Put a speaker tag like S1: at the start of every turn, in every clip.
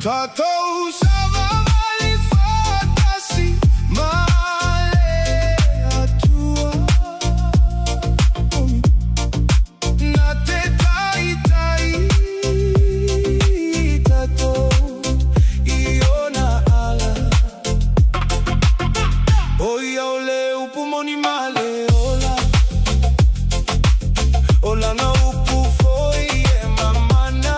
S1: TatouSavavaliFa'atasi male atua na te tai tatou iona ala oia ole upumoni male ola ola na upu foi e mamana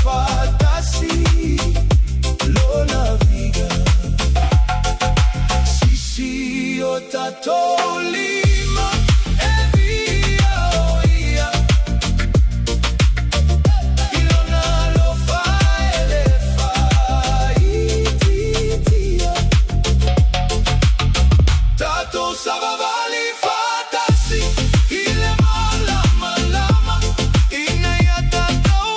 S1: Fa'atasi lo naviga si o tatou lima e via oia ilona lo fa ele fa'atitia TatouSavavaliFa'atasi ile malama lama ina ya tatou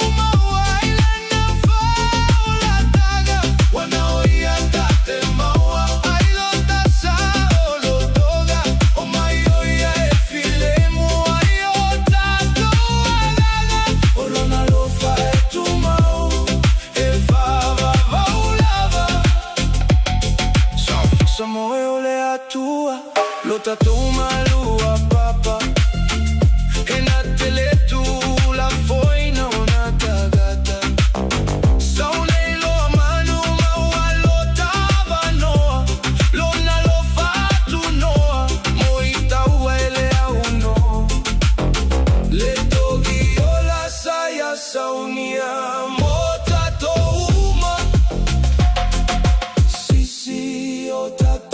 S1: lo tatou malua papa e na tele tu la foi na una tagata saunei lo manu maualo tava noa lo na lo fatu noa moita uele au no le togi ola saya saunia mo tatou uma si o tatou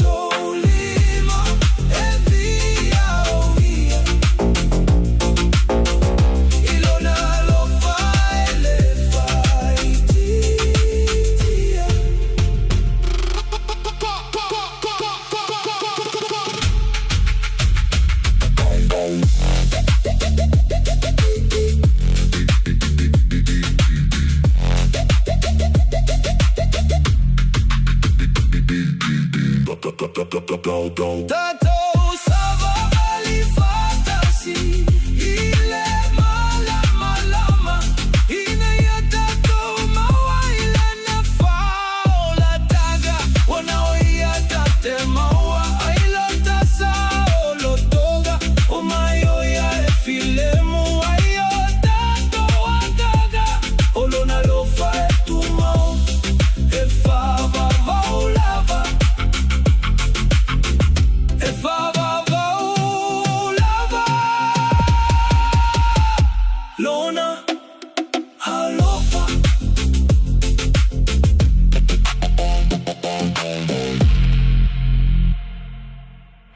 S1: go.